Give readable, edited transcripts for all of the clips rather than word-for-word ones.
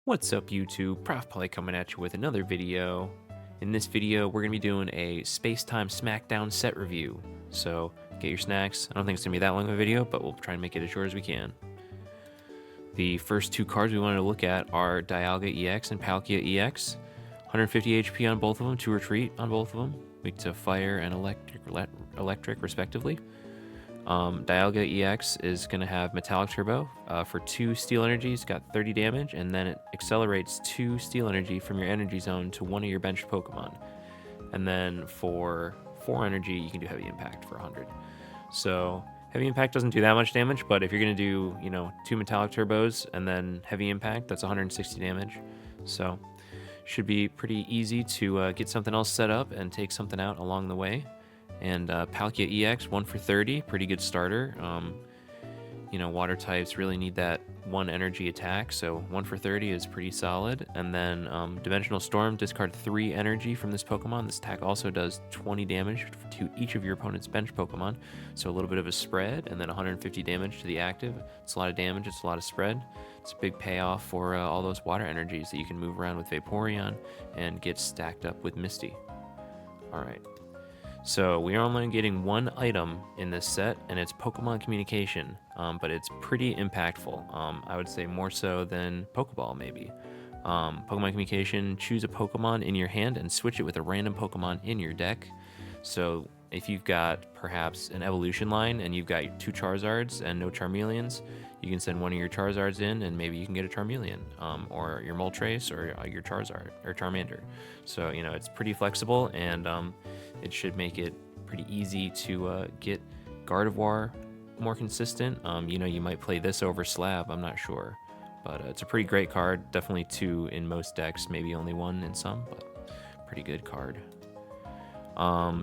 What's up YouTube? Prof Poly coming at you with another video. In this video, we're going to be doing a Space-Time Smackdown set review. So get your snacks. I don't think it's going to be that long of a video, but we'll try and make it as short as we can. The first two cards we wanted to look at are Dialga EX and Palkia EX. 150 HP on both of them, 2 retreat on both of them. Weak to fire and electric respectively. Dialga EX is going to have Metallic Turbo for 2 Steel Energy. It's got 30 damage, and then it accelerates 2 Steel Energy from your Energy Zone to one of your benched Pokemon. And then for 4 Energy, you can do Heavy Impact for 100. So Heavy Impact doesn't do that much damage, but if you're going to do, 2 Metallic Turbos and then Heavy Impact, that's 160 damage. So should be pretty easy to get something else set up and take something out along the way. And Palkia EX, 1 for 30, pretty good starter. Water types really need that 1 energy attack, so 1 for 30 is pretty solid. And then Dimensional Storm, discard 3 energy from this Pokemon. This attack also does 20 damage to each of your opponent's bench Pokemon, so a little bit of a spread, and then 150 damage to the active. It's a lot of damage, it's a lot of spread. It's a big payoff for all those water energies that you can move around with Vaporeon and get stacked up with Misty. Alright. So we are only getting 1 item in this set, and it's Pokemon Communication, but it's pretty impactful. I would say more so than Pokeball, maybe. Pokemon Communication, choose a Pokemon in your hand and switch it with a random Pokemon in your deck. So if you've got perhaps an evolution line and you've got 2 Charizards and no Charmeleons, you can send one of your Charizards in and maybe you can get a Charmeleon, or your Moltres or your Charizard or Charmander. So, it's pretty flexible, and it should make it pretty easy to get Gardevoir more consistent. You might play this over Slab, I'm not sure. But it's a pretty great card. Definitely 2 in most decks, maybe only 1 in some, but pretty good card.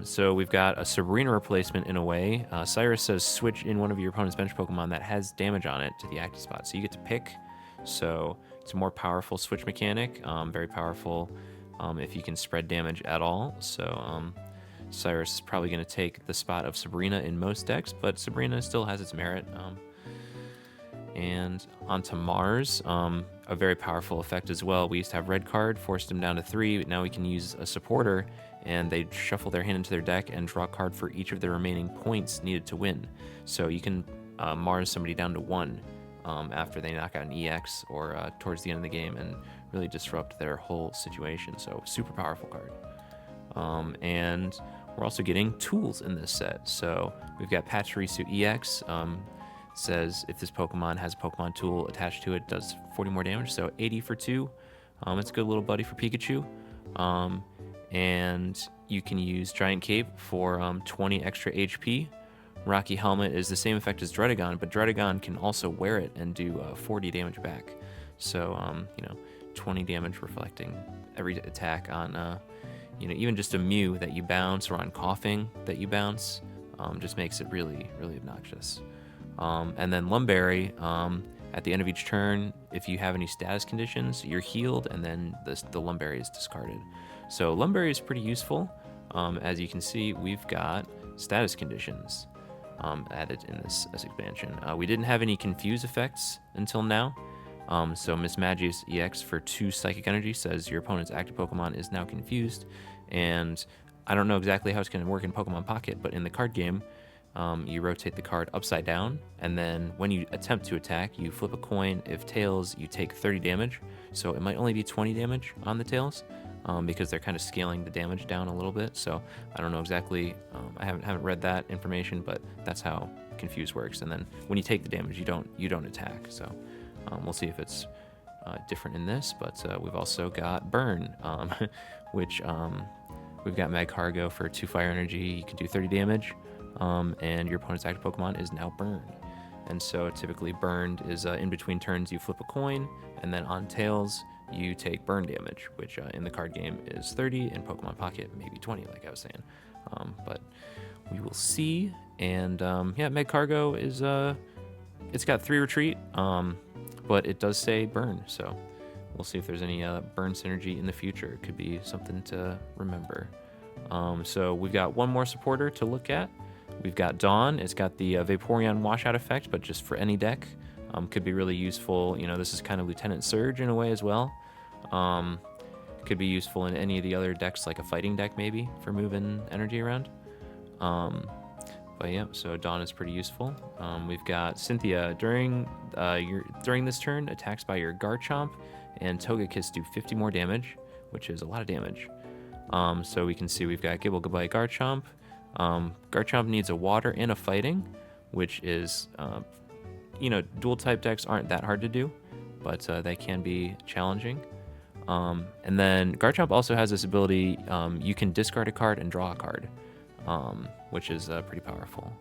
So we've got a Sabrina replacement in a way. Cyrus says switch in one of your opponent's bench Pokemon that has damage on it to the active spot. So you get to pick. So it's a more powerful switch mechanic. Very powerful if you can spread damage at all. So Cyrus is probably going to take the spot of Sabrina in most decks, but Sabrina still has its merit. And onto Mars, a very powerful effect as well. We used to have red card, forced him down to 3. Now we can use a supporter, and they shuffle their hand into their deck and draw a card for each of the remaining points needed to win. So you can Mars somebody down to 1 after they knock out an EX or towards the end of the game and really disrupt their whole situation. So super powerful card. And we're also getting tools in this set. So we've got Pachirisu EX. Says if this Pokemon has a Pokemon tool attached to it, does 40 more damage, so 80 for 2. It's a good little buddy for Pikachu. And you can use Giant Cape for 20 extra HP. Rocky Helmet is the same effect as Druddigon, but Druddigon can also wear it and do 40 damage back. So 20 damage reflecting every attack on even just a Mew that you bounce, or on Coughing that you bounce. Just makes it really, really obnoxious. And then Lumberry, at the end of each turn, if you have any status conditions, you're healed, and then the Lumberry is discarded. So Lumberry is pretty useful. As you can see, we've got status conditions added in this expansion. We didn't have any Confuse effects until now. So Mismagius EX for 2 Psychic Energy says your opponent's active Pokemon is now confused. And I don't know exactly how it's going to work in Pokemon Pocket, but in the card game, you rotate the card upside down, and then when you attempt to attack, you flip a coin. If tails, you take 30 damage. So it might only be 20 damage on the tails, because they're kind of scaling the damage down a little bit. So I don't know exactly. I haven't read that information, but that's how Confuse works. And then when you take the damage, you don't attack. So we'll see if it's different in this. But we've also got Burn, which we've got Magcargo for 2 fire energy. You can do 30 damage. And your opponent's active Pokemon is now burned. And so typically burned is in between turns you flip a coin, and then on tails you take burn damage, which in the card game is 30, in Pokemon Pocket maybe 20, like I was saying. But we will see. And Magcargo is it's got 3 retreat, but it does say burn, so we'll see if there's any burn synergy in the future. It could be something to remember. So we've got one more supporter to look at. We've got Dawn. It's got the Vaporeon washout effect, but just for any deck. could be really useful. You know, this is kind of Lieutenant Surge in a way as well. Could be useful in any of the other decks, like a fighting deck maybe, for moving energy around. But yeah, so Dawn is pretty useful. We've got Cynthia. During this turn, attacks by your Garchomp and Togekiss do 50 more damage, which is a lot of damage. So we can see we've got Gibble Goodbye Garchomp. Garchomp needs a water and a fighting, which is, you know, dual type decks aren't that hard to do, but they can be challenging. And then Garchomp also has this ability, you can discard a card and draw a card, which is pretty powerful.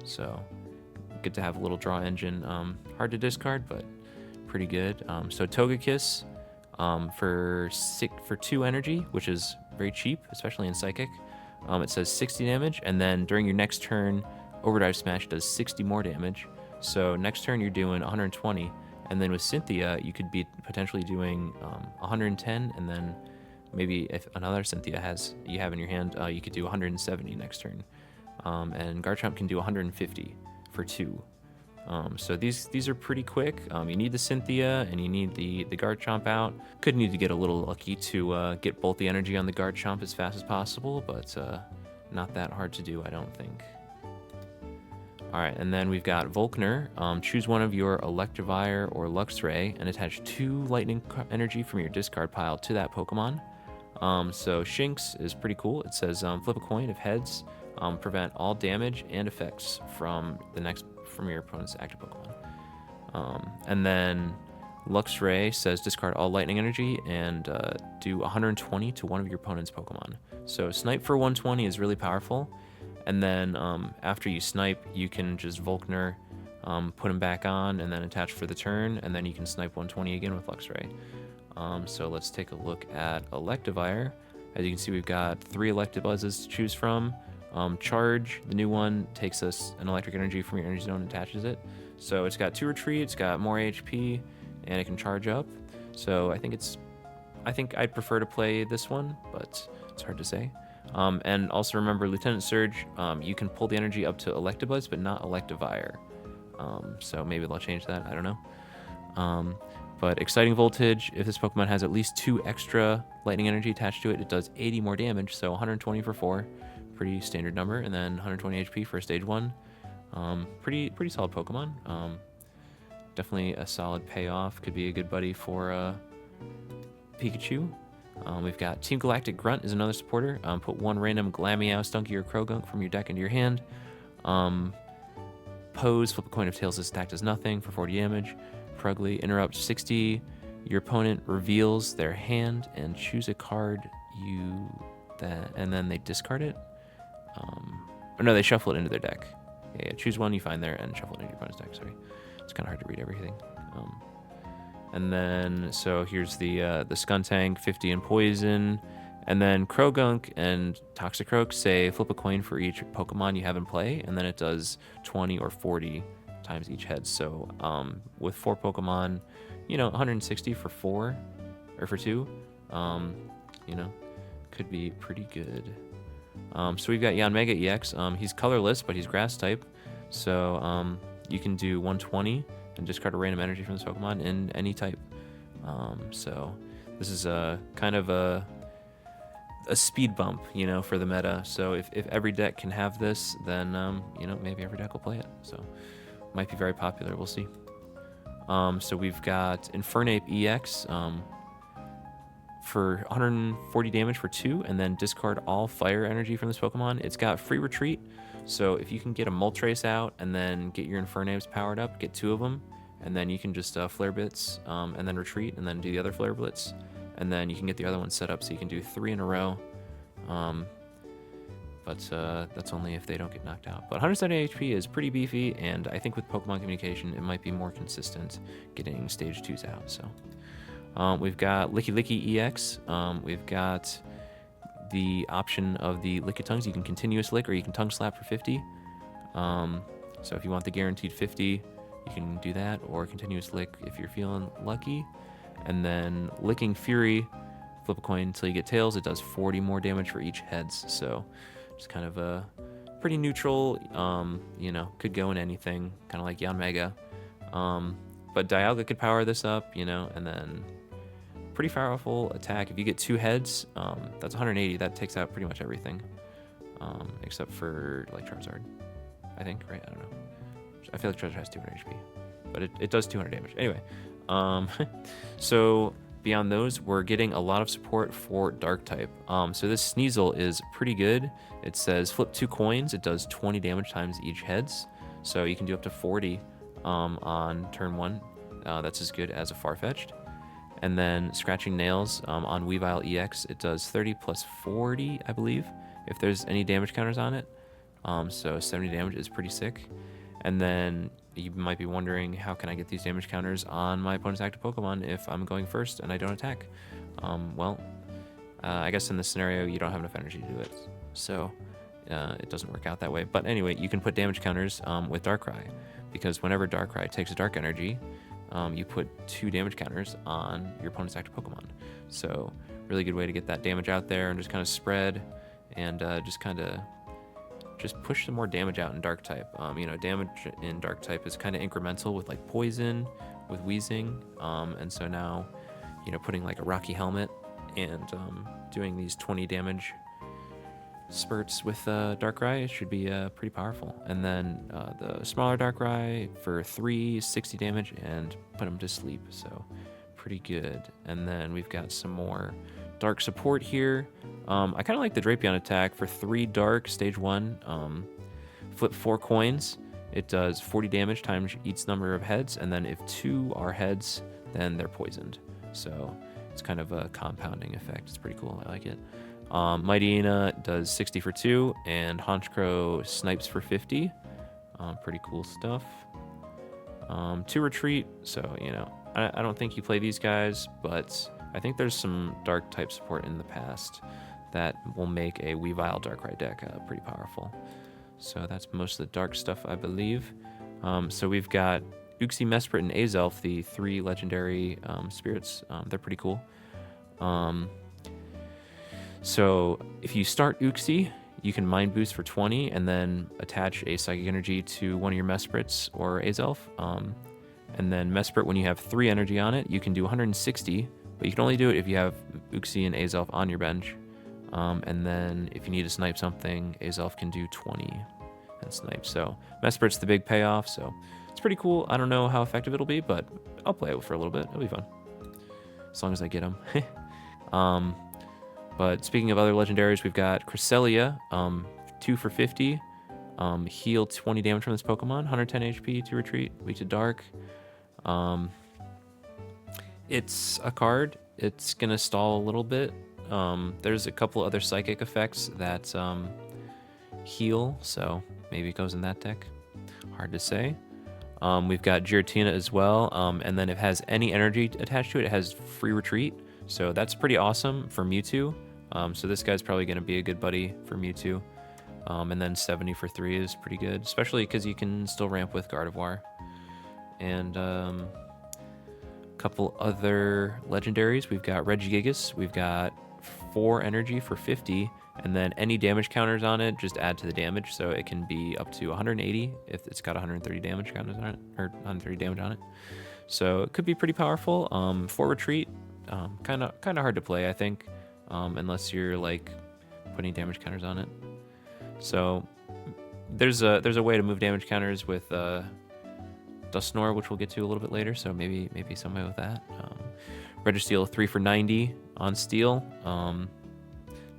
So good to have a little draw engine. Hard to discard, but pretty good. So Togekiss for 2 energy, which is very cheap, especially in Psychic. It says 60 damage, and then during your next turn, Overdrive Smash does 60 more damage. So next turn you're doing 120, and then with Cynthia you could be potentially doing 110, and then maybe if another Cynthia you have in your hand, you could do 170 next turn. And Garchomp can do 150 for 2. So these are pretty quick. You need the Cynthia and you need the Garchomp out. Could need to get a little lucky to get both the energy on the Garchomp as fast as possible, but not that hard to do, I don't think. Alright, and then we've got Volkner. Choose one of your Electivire or Luxray and attach 2 lightning energy from your discard pile to that Pokemon. So Shinx is pretty cool. It says flip a coin. If heads, prevent all damage and effects from your opponent's active Pokemon. And then Luxray says discard all lightning energy and do 120 to one of your opponent's Pokemon. So Snipe for 120 is really powerful. And then after you snipe, you can just Volkner, put him back on, and then attach for the turn, and then you can snipe 120 again with Luxray. So let's take a look at Electivire. As you can see, we've got 3 Electabuzzes to choose from. Charge, the new one, takes us an electric energy from your energy zone and attaches it. So it's got 2 retreat, it's got more HP, and it can charge up. So I think I'd prefer to play this one, but it's hard to say. And also remember, Lieutenant Surge, you can pull the energy up to Electabuzz, but not Electivire. So maybe they'll change that, I don't know. But Exciting Voltage, if this Pokemon has at least 2 extra lightning energy attached to it, it does 80 more damage, so 120 for 4. Pretty standard number, and then 120 HP for stage 1. Pretty solid Pokemon. Definitely a solid payoff. Could be a good buddy for Pikachu. We've got Team Galactic Grunt is another supporter. Put 1 random Glameow, Stunky, or Krogunk from your deck into your hand. Pose, flip a coin if Tails is attacked as nothing for 40 damage. Prugly, interrupt 60. Your opponent reveals their hand and choose a card and then they discard it. Or no, they shuffle it into their deck. Yeah, choose one you find there and shuffle it into your opponent's deck. Sorry, it's kind of hard to read everything. And then so here's the Skuntank, 50 in poison, and then Krogunk and Toxicroak say flip a coin for each Pokemon you have in play, and then it does 20 or 40 times each head. So with 4 Pokemon, 160 for 4 or for 2, could be pretty good. So we've got Yanmega EX. He's colorless, but he's grass type. So you can do 120 and discard a random energy from this Pokemon in any type. So this is a kind of a speed bump, for the meta. So if every deck can have this, then maybe every deck will play it. So might be very popular. We'll see. So we've got Infernape EX. For 140 damage for 2, and then discard all fire energy from this Pokemon. It's got free retreat, so if you can get a Moltres out and then get your Infernapes powered up, get 2 of them, and then you can just Flare Blitz, and then retreat, and then do the other Flare Blitz, and then you can get the other one set up so you can do 3 in a row. But that's only if they don't get knocked out. But 170 HP is pretty beefy, and I think with Pokemon communication, it might be more consistent getting stage 2s out. So. We've got Licky Licky EX. We've got the option of the Lickitungs. You can continuous lick or you can tongue slap for 50. So if you want the guaranteed 50, you can do that, or continuous lick if you're feeling lucky. And then Licking Fury, flip a coin until you get tails. It does 40 more damage for each heads. So just kind of a pretty neutral, could go in anything, kind of like Yanmega. but Dialga could power this up, you know, and then pretty powerful attack. If you get 2 heads, that's 180. That takes out pretty much everything, except for like Charizard, I think, right? I don't know. I feel like Charizard has 200 HP, but it does 200 damage. Anyway, so beyond those, we're getting a lot of support for Dark type. So this Sneasel is pretty good. It says flip 2 coins. It does 20 damage times each heads. So you can do up to 40 on turn 1. That's as good as a Farfetch'd. And then Scratching Nails on Weavile EX, it does 30 plus 40, I believe, if there's any damage counters on it. So 70 damage is pretty sick. And then you might be wondering, how can I get these damage counters on my opponent's active Pokemon if I'm going first and I don't attack? I guess in this scenario, you don't have enough energy to do it. So it doesn't work out that way. But anyway, you can put damage counters with Darkrai, because whenever Darkrai takes a Dark Energy, you put 2 damage counters on your opponent's active Pokemon. So really good way to get that damage out there and just kind of spread and just push some more damage out in Dark type. You know, damage in Dark type is kind of incremental with like Poison, with Weezing, and so now, you know, putting like a Rocky Helmet and doing these 20 damage spurts with Darkrai should be pretty powerful. And then the smaller Darkrai for 360 damage and put him to sleep, so pretty good. And then we've got some more Dark support here. I kind of like the Drapion attack for 3 Dark stage 1. Flip 4 coins. It does 40 damage times each number of heads, and then if 2 are heads, then they're poisoned. So it's kind of a compounding effect. It's pretty cool. I like it. Mightyena does 60 for 2, and Honchkrow snipes for 50. Pretty cool stuff. 2 retreat, so, you know, I don't think you play these guys, but I think there's some Dark type support in the past that will make a Weavile Darkrai deck pretty powerful. So that's most of the Dark stuff, I believe. So we've got Uxie, Mesprit, and Azelf, the 3 legendary spirits. They're pretty cool. So if you start Uxie, you can Mind Boost for 20 and then attach a Psychic Energy to one of your Mesprits or Azelf. And then Mesprit, when you have 3 energy on it, you can do 160, but you can only do it if you have Uxie and Azelf on your bench. And then if you need to snipe something, Azelf can do 20 and snipe. So Mesprit's the big payoff, so it's pretty cool. I don't know how effective it'll be, but I'll play it for a little bit. It'll be fun, as long as I get them. But speaking of other legendaries, we've got Cresselia, 2 for 50. Heal 20 damage from this Pokemon, 110 HP to retreat, weak to Dark. It's a card. It's going to stall a little bit. There's a couple other psychic effects that heal, so maybe it goes in that deck. Hard to say. We've got Giratina as well, and then if it has any energy attached to it, it has free retreat. So that's pretty awesome for Mewtwo. So this guy's probably going to be a good buddy for Mewtwo. And then 70 for 3 is pretty good, especially because you can still ramp with Gardevoir. And a couple other legendaries. We've got Regigigas. We've got 4 energy for 50. And then any damage counters on it, just add to the damage. So it can be up to 180 if it's got 130 damage counters on it, or 130 damage on it. So it could be pretty powerful. For retreat, kind of hard to play, I think, unless you're like putting damage counters on it. So there's a way to move damage counters with Dusknoir, which we'll get to a little bit later. So maybe some way with that. Registeel 3 for 90 on Steel.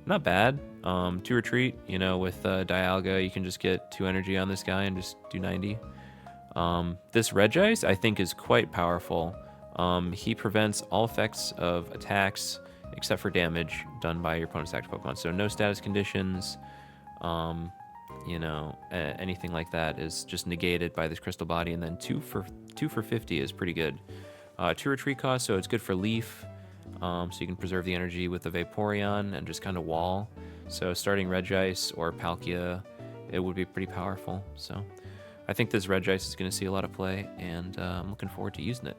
Not bad. 2 retreat. You know, with Dialga, you can just get 2 energy on this guy and just do 90. This Regice, I think, is quite powerful. He prevents all effects of attacks except for damage done by your opponent's active Pokemon. So no status conditions, you know, anything like that is just negated by this Crystal Body. And then 2 for 50 is pretty good. 2 retreat cost, so it's good for Leaf. So you can preserve the energy with the Vaporeon and just kind of wall. So starting Regice or Palkia, it would be pretty powerful. So I think this Regice is going to see a lot of play, and I'm looking forward to using it.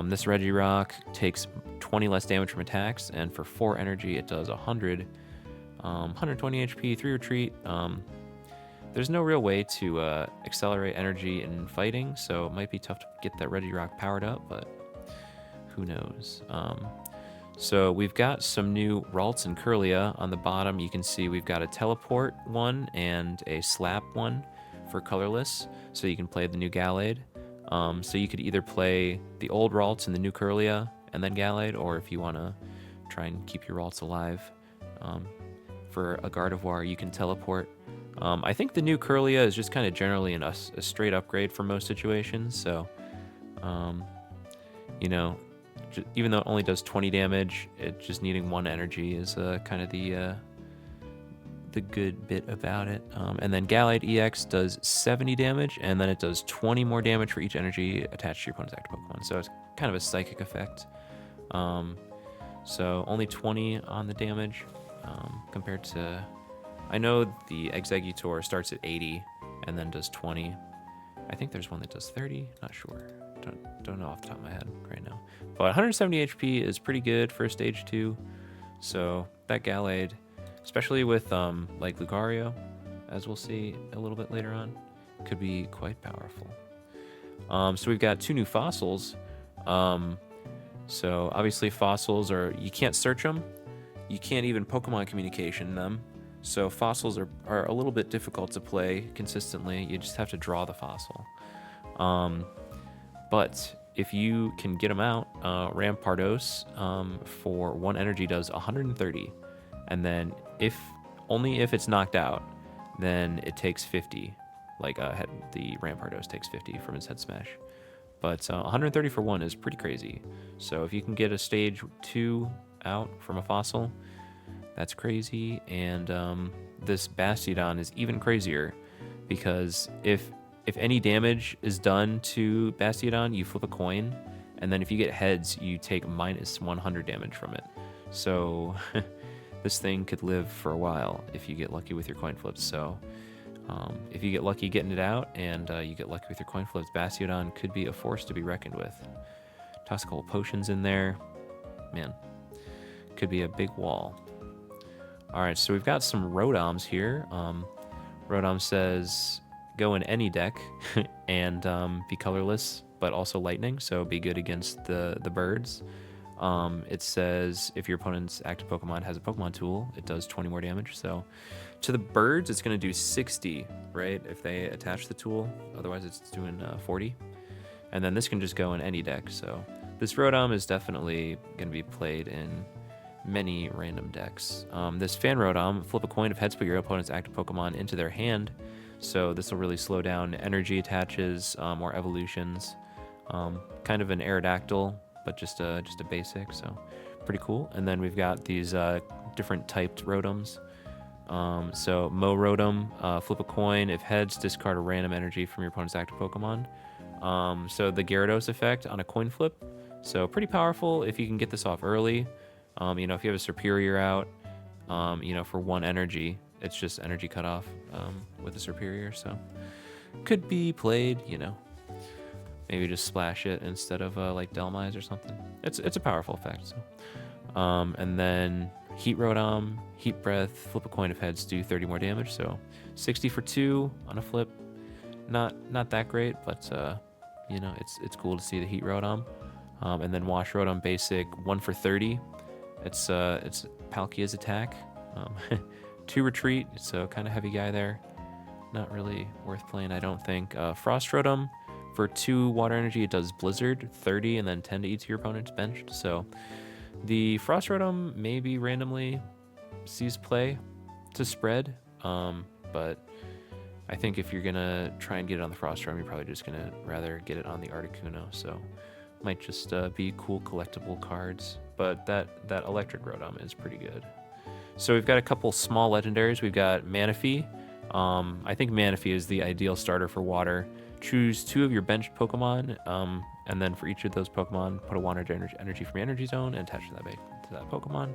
This Regirock takes 20 less damage from attacks, and for 4 energy, it does 120 HP, 3 retreat. there's no real way to accelerate energy in fighting, so it might be tough to get that Regirock powered up, but who knows. So we've got some new Ralts and Kirlia on the bottom. You can see we've got a teleport one and a slap one for colorless, so you can play the new Gallade. So you could either play the old Ralts and the new Kirlia and then Gallade, or if you want to try and keep your Ralts alive, for a Gardevoir, you can teleport. I think the new Kirlia is just kind of generally a straight upgrade for most situations, so, you know, even though it only does 20 damage, it just needing 1 energy is kind of the good bit about it. And then Gallade EX does 70 damage, and then it does 20 more damage for each energy attached to your opponent's active Pokemon, so it's kind of a psychic effect. So only 20 on the damage, compared to... I know the Exeggutor starts at 80 and then does 20. I think there's one that does 30, not sure. Don't know off the top of my head right now. But 170 HP is pretty good for stage 2. So that Gallade, especially with like Lucario, as we'll see a little bit later on, could be quite powerful. So we've got 2 new fossils. So obviously fossils you can't search them. You can't even Pokemon communication them. So fossils are a little bit difficult to play consistently. You just have to draw the fossil. But if you can get them out, Rampardos for 1 energy does 130. And then only if it's knocked out, then it takes 50. Like the Rampardos takes 50 from its head smash. But 130 for 1 is pretty crazy. So if you can get a stage 2 out from a fossil, that's crazy. And this Bastiodon is even crazier, because if any damage is done to Bastiodon, you flip a coin, and then if you get heads, you take minus 100 damage from it. So this thing could live for a while if you get lucky with your coin flips. So if you get lucky getting it out, and you get lucky with your coin flips, Bastiodon could be a force to be reckoned with. Toss a couple potions in there. Man, could be a big wall. Alright, so we've got some Rotoms here. Rotom says go in any deck and be colorless, but also lightning, so be good against the birds. It says if your opponent's active Pokemon has a Pokemon tool, it does 20 more damage. So to the birds, it's going to do 60, right, if they attach the tool. Otherwise, it's doing 40. And then this can just go in any deck. So this Rotom is definitely going to be played in many random decks. This Fan Rotom, flip a coin. If heads, put your opponent's active Pokemon into their hand. So this will really slow down energy attaches or evolutions. Kind of an Aerodactyl, but just a basic, so pretty cool. And then we've got these different typed Rotoms. So Mo Rotom, flip a coin. If heads, discard a random energy from your opponent's active Pokemon. So the Gyarados effect on a coin flip. So pretty powerful if you can get this off early. If you have a Superior out, for 1 energy, it's just energy cutoff with a Superior. So could be played, maybe just splash it instead of like Delmise or something. It's a powerful effect. So. And then Heat Rotom, Heat Breath, flip a coin. If heads, do 30 more damage. So 60 for 2 on a flip. Not that great, but it's cool to see the Heat Rotom. And then Wash Rotom basic, 1 for 30. It's Palkia's attack. 2 retreat, so kind of heavy guy there. Not really worth playing, I don't think. Frost Rotom, for 2 water energy, it does Blizzard, 30, and then 10 to each of your opponent's benched. So the Frost Rotom maybe randomly sees play to spread, but I think if you're gonna try and get it on the Frost Rotom, you're probably just gonna rather get it on the Articuno. So might just be cool collectible cards. But that Electric Rotom is pretty good. So we've got a couple small legendaries. We've got Manaphy. I think Manaphy is the ideal starter for water. Choose 2 of your benched Pokemon, and then for each of those Pokemon, put a water energy from your energy zone and attach to that Pokemon.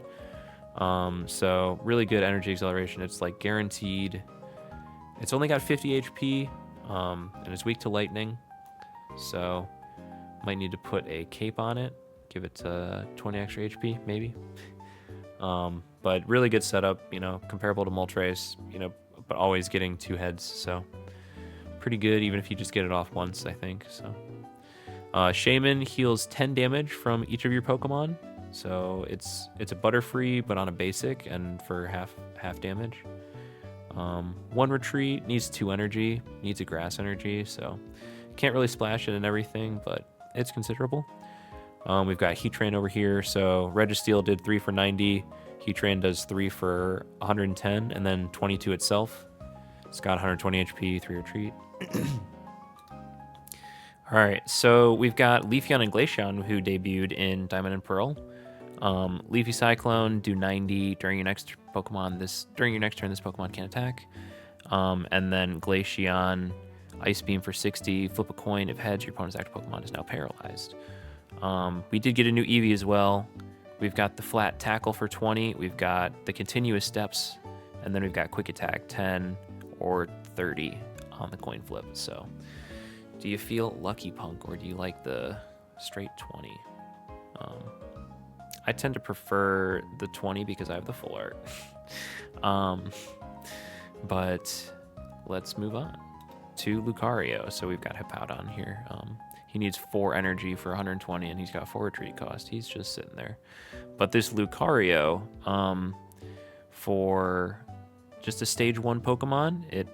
So really good energy acceleration. It's like guaranteed. It's only got 50 HP, and it's weak to lightning. So might need to put a cape on it. Give it 20 extra HP, maybe. But really good setup, comparable to Moltres. but always getting 2 heads, so pretty good even if you just get it off once, I think. So Shaman heals 10 damage from each of your Pokemon, so it's a Butterfree but on a basic and for half damage. 1 retreat, needs 2 energy, needs a grass energy, so can't really splash it and everything, but it's considerable. We've got Heatran over here, so Registeel did 3 for 90, Heatran does 3 for 110, and then 22 itself. It's got 120 HP, 3 retreat. Alright, so we've got Leafeon and Glaceon who debuted in Diamond and Pearl. Leafy Cyclone, do 90 during your next Pokemon. During your next turn, this Pokemon can attack. And then Glaceon, Ice Beam for 60. Flip a coin. If heads, your opponent's active Pokemon is now paralyzed. We did get a new Eevee as well. We've got the flat tackle for 20. We've got the continuous steps, and then we've got quick attack 10 or 30 on the coin flip. So, do you feel lucky, Punk, or do you like the straight 20? I tend to prefer the 20 because I have the full art. But let's move on to Lucario. So we've got Hippowdon here. He needs 4 energy for 120, and he's got 4 retreat cost. He's just sitting there. But this Lucario, for just a stage 1 Pokemon, it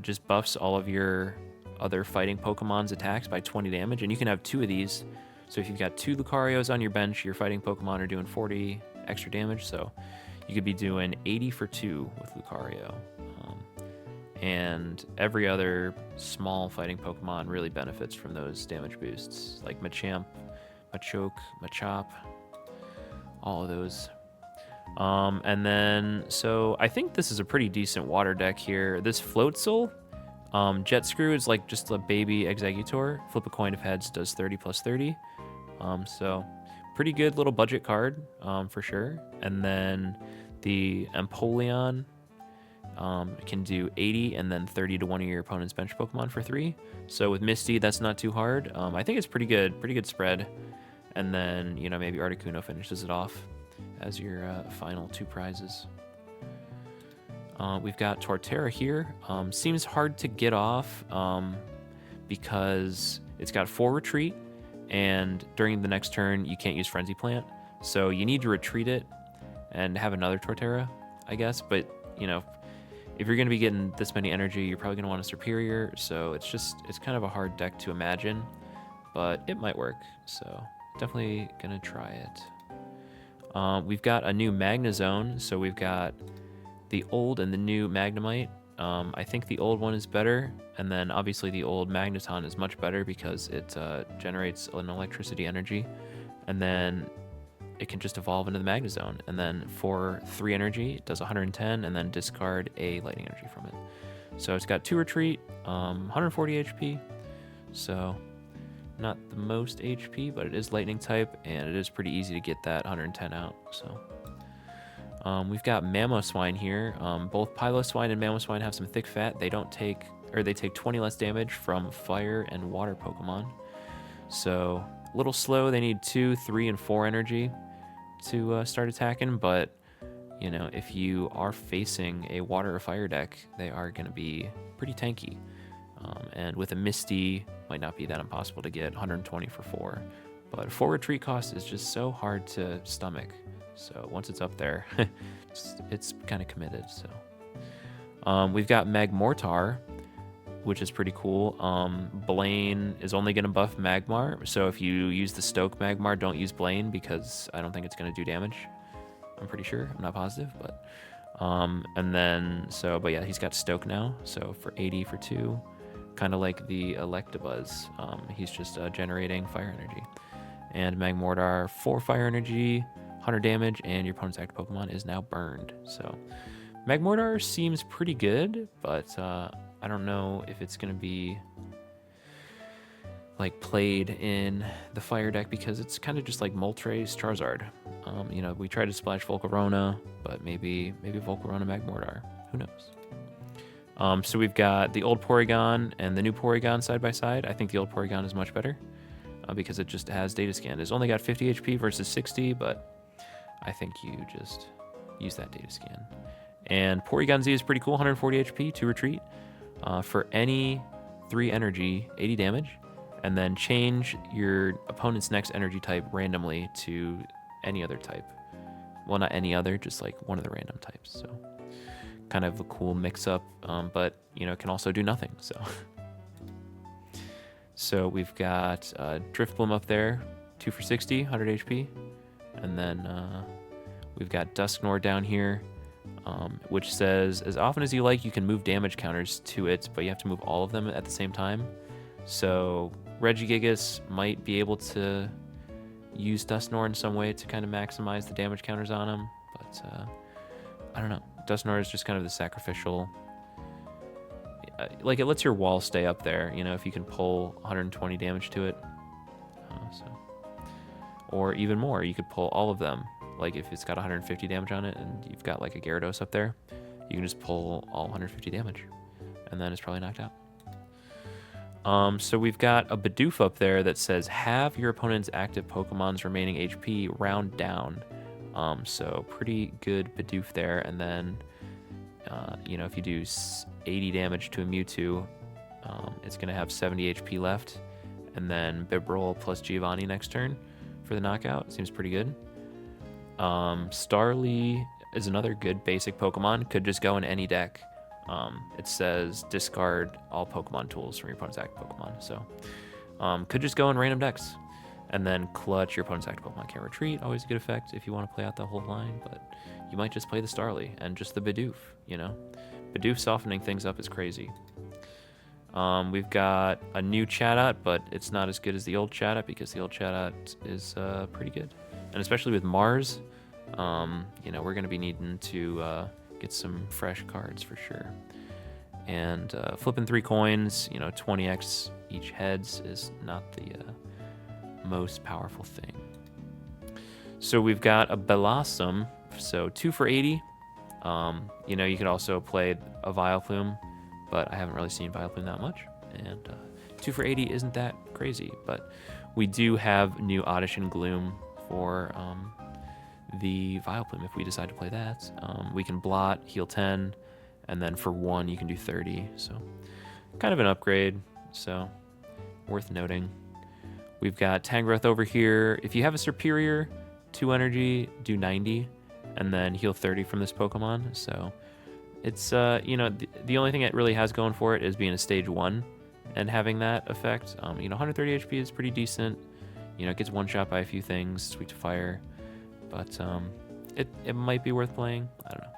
just buffs all of your other fighting Pokemon's attacks by 20 damage, and you can have 2 of these. So if you've got 2 Lucarios on your bench, your fighting Pokemon are doing 40 extra damage, so you could be doing 80 for 2 with Lucario. And every other small fighting Pokemon really benefits from those damage boosts, like Machamp, Machoke, Machop, all of those. And then, so I think this is a pretty decent water deck here. This Floatzel, Jet Screw is like just a baby Exeggutor. Flip a coin if heads does 30 plus 30. So pretty good little budget card, for sure. And then the Empoleon can do 80 and then 30 to one of your opponent's bench Pokemon for 3. So with Misty, that's not too hard. I think it's pretty good spread. And then, you know, maybe Articuno finishes it off as your final 2 prizes. We've got Torterra here. Seems hard to get off because it's got 4 retreat, and during the next turn you can't use Frenzy Plant. So you need to retreat it and have another Torterra, I guess. But, you know, if you're going to be getting this many energy, you're probably going to want a Superior. So it's kind of a hard deck to imagine, but it might work. So definitely going to try it. We've got a new Magnezone, so we've got the old and the new Magnemite. I think the old one is better, and then obviously the old Magneton is much better because it generates an electricity energy, and then it can just evolve into the Magnezone, and then for 3 energy, it does 110, and then discard a lightning energy from it. So it's got 2 retreat, 140 HP, so not the most HP, but it is lightning type, and it is pretty easy to get that 110 out, so. We've got Mamoswine here. Both Piloswine and Mamoswine have some thick fat. They take 20 less damage from fire and water Pokemon. So a little slow. They need 2, 3, and 4 energy to start attacking. But you know, if you are facing a water or fire deck, they are going to be pretty tanky. And with a Misty, might not be that impossible to get 120 for 4. But 4 retreat cost is just so hard to stomach. So once it's up there, it's kind of committed. So we've got Magmortar, which is pretty cool. Blaine is only going to buff Magmar. So if you use the Stoke Magmar, don't use Blaine because I don't think it's going to do damage. I'm pretty sure. I'm not positive, but and then but yeah, he's got Stoke now. So for 80 for 2, kind of like the Electabuzz. He's just generating fire energy. And Magmortar 4 fire energy, 100 damage, and your opponent's active Pokemon is now burned. So Magmortar seems pretty good, but I don't know if it's going to be like played in the fire deck because it's kind of just like Moltres Charizard. You know, we tried to splash Volcarona, but maybe Volcarona Magmortar. Who knows? So we've got the old Porygon and the new Porygon side by side. I think the old Porygon is much better because it just has data scan. It's only got 50 HP versus 60, but I think you just use that data scan. And Porygon Z is pretty cool, 140 HP, 2 retreat. For any 3 energy, 80 damage. And then change your opponent's next energy type randomly to any other type. Well, not any other, just like one of the random types. So kind of a cool mix-up, but you know, it can also do nothing. So we've got Drifblim up there, 2 for 60, 100 HP. And then we've got Dusknoir down here, which says, as often as you like, you can move damage counters to it, but you have to move all of them at the same time. So Regigigas might be able to use Dusknoir in some way to kind of maximize the damage counters on him, but I don't know. Dusknoir is just kind of the sacrificial. Like, it lets your wall stay up there, you know, if you can pull 120 damage to it. Or even more, you could pull all of them. Like, if it's got 150 damage on it and you've got like a Gyarados up there, you can just pull all 150 damage, and then it's probably knocked out. So we've got a Bidoof up there that says, have your opponent's active Pokemon's remaining HP round down. So pretty good Bidoof there. And then, you know, if you do 80 damage to a Mewtwo, it's going to have 70 HP left. And then Bibarel plus Giovanni next turn for the knockout. Seems pretty good. Starly is another good basic Pokemon. Could just go in any deck. It says discard all Pokemon tools from your opponent's active Pokemon. So could just go in random decks. And then Clutch, your opponent's active Pokemon can't retreat. Always a good effect if you want to play out the whole line. But you might just play the Starly and just the Bidoof, you know. Bidoof softening things up is crazy. We've got a new Chatot, but it's not as good as the old Chatot because the old Chatot is pretty good. And especially with Mars, you know, we're going to be needing to get some fresh cards for sure. And flipping 3 coins, you know, 20x each heads is not the most powerful thing. So we've got a Bellossom, so 2 for 80. You know, you could also play a Vileplume, but I haven't really seen Vileplume that much. And 2 for 80 isn't that crazy, but we do have new Oddish and Gloom for the Vileplume if we decide to play that. We can blot, heal 10, and then for 1 you can do 30. So kind of an upgrade, so worth noting. We've got Tangrowth over here. If you have a Superior, 2 energy, do 90, and then heal 30 from this Pokemon. So it's, you know, the only thing it really has going for it is being a stage 1 and having that effect. You know, 130 HP is pretty decent. You know, it gets one-shot by a few things, Sweet to Fire. But it might be worth playing. I don't know.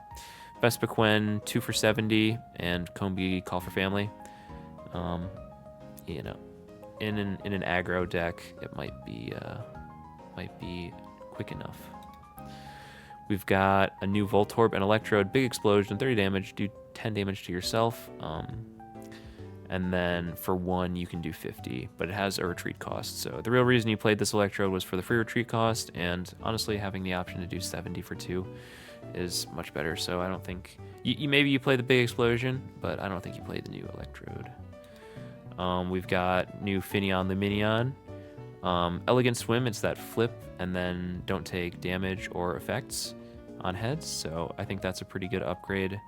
Vespiquen, 2 for 70, and Combi, Call for Family. You know, in an aggro deck, it might be quick enough. We've got a new Voltorb and Electrode, big explosion, 30 damage, do 10 damage to yourself. And then for 1, you can do 50, but it has a retreat cost. So the real reason you played this Electrode was for the free retreat cost, and honestly, having the option to do 70 for 2 is much better. So I don't think maybe you play the big explosion, but I don't think you play the new Electrode. We've got new Finneon Luminion. Elegant Swim, it's that flip and then don't take damage or effects on heads. So I think that's a pretty good upgrade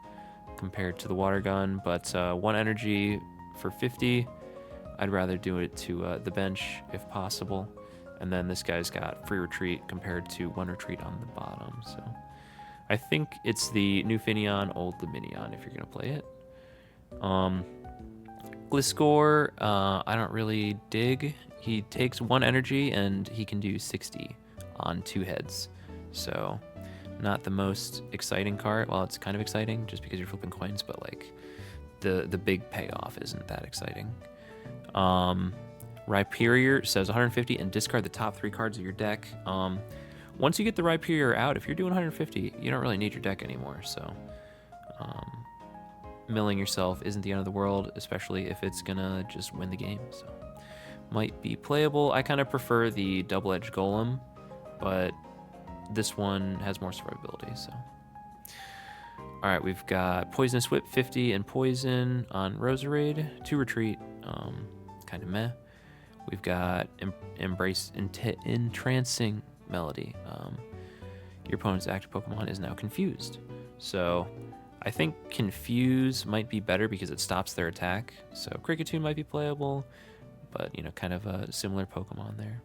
compared to the Water Gun, but 1 energy for 50. I'd rather do it to the bench if possible. And then this guy's got free retreat compared to 1 retreat on the bottom. So I think it's the new Finneon, old Luminion if you're going to play it. Gliscor, I don't really dig. He takes 1 energy and he can do 60 on 2 heads. So not the most exciting card. Well, it's kind of exciting just because you're flipping coins, but like the big payoff isn't that exciting. Rhyperior says 150 and discard the top 3 cards of your deck. Once you get the Rhyperior out, if you're doing 150, you don't really need your deck anymore. So milling yourself isn't the end of the world, especially if it's gonna just win the game. So might be playable. I kind of prefer the double-edged Golem, but this one has more survivability. So all right, we've got Poisonous Whip 50 and Poison on Roserade, 2 retreat, kind of meh. We've got Entrancing Melody. Your opponent's active Pokemon is now confused. So I think Confuse might be better because it stops their attack. So Kricketune might be playable, but, you know, kind of a similar Pokemon there.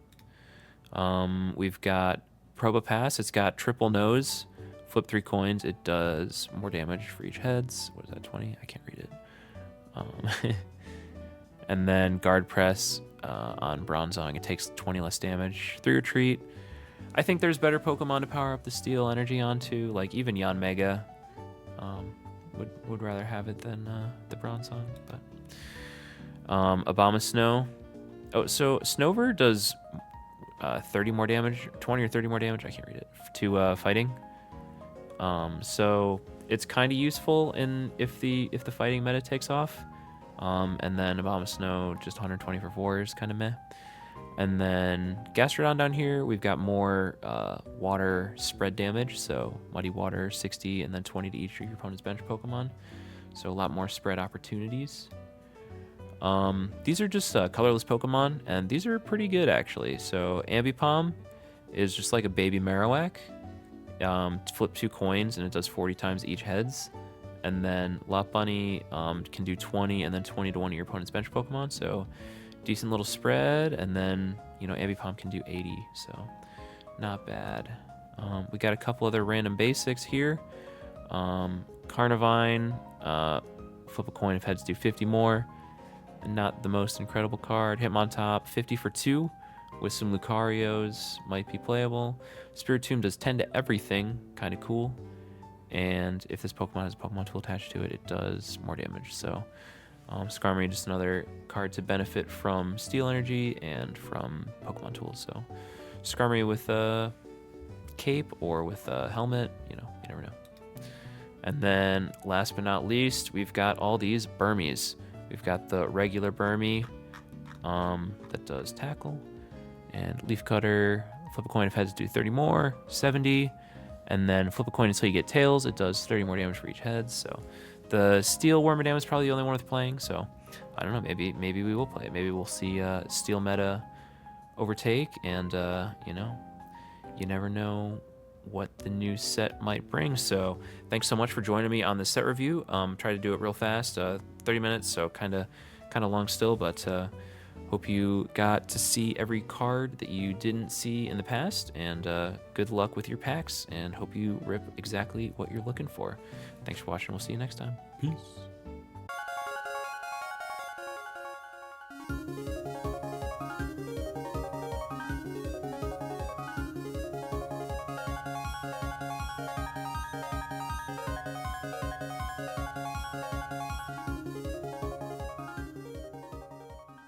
We've got Probopass. It's got triple nose. Flip 3 coins. It does more damage for each heads. What is that, 20? I can't read it. And then Guard Press on Bronzong. It takes 20 less damage. 3 Retreat. I think there's better Pokemon to power up the Steel Energy onto. Like even Yanmega would rather have it than the Bronzong. But Abomasnow. Oh, so Snover does 30 more damage, 20 or 30 more damage. I can't read it to fighting. So it's kind of useful if the fighting meta takes off. And then Abomasnow just 120 for 4 is kind of meh. And then Gastrodon down here, we've got more water spread damage. So Muddy Water 60 and then 20 to each of your opponent's bench Pokemon. So a lot more spread opportunities. These are just colorless Pokemon, and these are pretty good actually. So Ambipom is just like a baby Marowak. Flip 2 coins and it does 40 times each heads. And then Lopunny can do 20 and then 20 to one of your opponent's bench Pokemon. So decent little spread. And then, you know, Ambipom can do 80. So not bad. We got a couple other random basics here. Carnivine, flip a coin if heads do 50 more. Not the most incredible card. Hitmontop, 50 for 2 with some Lucarios, might be playable. Spiritomb does 10 to everything, kind of cool. And if this Pokemon has a Pokemon tool attached to it, it does more damage. So Skarmory, just another card to benefit from Steel Energy and from Pokemon tools. So Skarmory with a cape or with a helmet, you know, you never know. And then last but not least, we've got all these Burmies. We've got the regular Burmy that does tackle, and Leaf Cutter, flip a coin if heads do 30 more, 70, and then flip a coin until you get tails. It does 30 more damage for each head. So the Steel Wormadam is probably the only one worth playing. So I don't know, maybe we will play it. Maybe we'll see Steel meta overtake, and you know, you never know what the new set might bring. So thanks so much for joining me on this set review. Try to do it real fast, 30 minutes, so kind of long still, but hope you got to see every card that you didn't see in the past, and good luck with your packs, and hope you rip exactly what you're looking for. Thanks for watching. We'll see you next time. Peace.